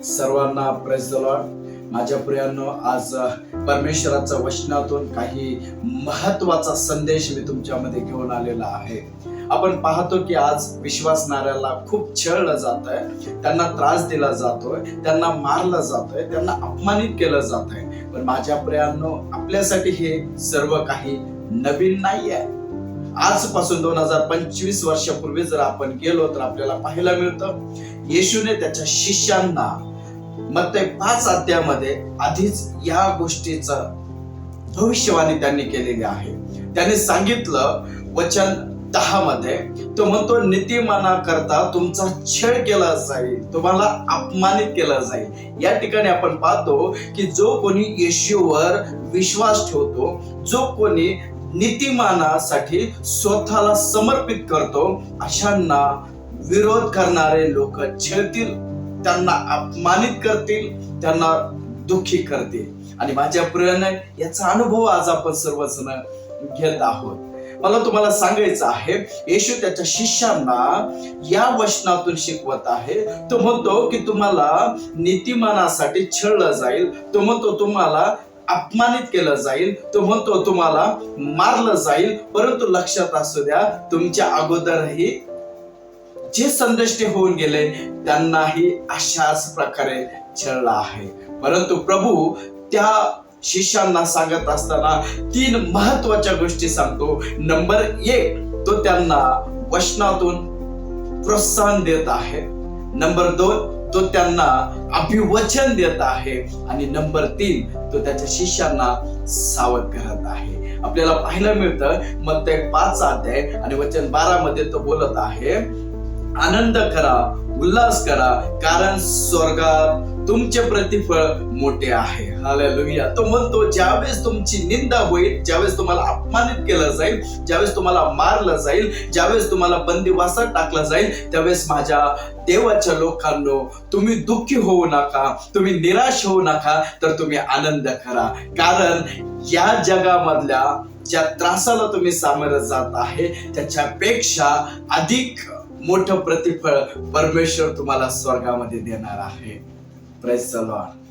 सर्वांना praise the Lord. माझ्या प्रियांनो, आज परमेश्वराच्या वचनातून काही महत्वाचा संदेश मी तुमच्यामध्ये घेऊन आलेला आहे. आपण पाहतो की आज विश्वासणाऱ्याला खूप छळलं जात आहे, त्यांना त्रास दिला जातोय, त्यांना मारलं जातोय, त्यांना अपमानित केलं जात आहे. पण माझ्या प्रियांनो, आपल्यासाठी हे सर्व काही नवीन नाही आहे. आजपासून 2025 वर्षापूर्वी जर आपण गेलो तर आपल्याला पाहायला मिळतं, येशूने त्याच्या शिष्यांना मत्ती 5 अध्यायामध्ये आधीच या गोष्टीचा भविष्यवाणी त्यांनी केलेली आहे. त्यांनी सांगितलं वचन 10 मध्ये, तो म्हणतो, नीतिमानाकरता तुमचा छळ केला जाईल, तुम्हाला अपमानित केला जाईल. या ठिकाणी आपण पाहतो की जो कोणी येशूवर विश्वास ठेवतो, जो कोणी नीतिमानासाठी स्वतःला समर्पित करतो, अशांना विरोध करणारे लोक छळतील, त्यांना अपमानित करतील, त्यांना दुःखी करतील. आणि माझ्या प्रियाने याचा अनुभव आज आपण सर्वजण घेत आहोत. मला तुम्हाला सांगायचं आहे, येशू त्याच्या शिष्यांना या वचनातून शिकवत आहे. तो म्हणतो की तुम्हाला नीतिमानासाठी छळलं जाईल, तो म्हणतो तुम्हाला अपमानित केलं जाईल, तो म्हणतो तुम्हाला मारलं जाईल. परंतु लक्षात असू द्या, तुमच्या अगोदरही जे संदेश होऊन गेले त्यांनाही अशाच प्रकारे छळलं आहे. परंतु प्रभू त्या शिष्यांना सांगत असताना 3 महत्वाच्या गोष्टी सांगतो. नंबर 1, तो त्यांना वचनातून प्रोत्साहन देत आहे. नंबर 2, तो त्यांना अभिवचन देत आहे. आणि नंबर 3, तो त्याच्या शिष्यांना सावध करत आहे. आपल्याला पाहायला मिळतं मत्ती 5 अध्याय आणि वचन 12 मध्ये तो बोलत आहे, आनंद करा, उल्हास करा, कारण स्वर्गात तुमचे प्रतिफळ मोठे आहे. हालेलुया. तो म्हणतो, ज्यावेळेस तुमची निंदा होईल, ज्यावेळेस तुम्हाला अपमानित केलं जाईल, ज्यावेळेस तुम्हाला मारलं जाईल, ज्यावेळेस तुम्हाला बंदिवासात टाकलं जाईल, त्यावेळेस माझ्या देवाच्या लोकांनो, तुम्ही दुःखी होऊ नका, तुम्ही निराश होऊ नका, तर तुम्ही आनंद करा. कारण या जगामधल्या ज्या त्रासाला तुम्ही सामोरं जात आहे, त्याच्यापेक्षा अधिक मोठं प्रतिफळ परमेश्वर तुम्हाला स्वर्गामध्ये देणार आहे. Praise the Lord.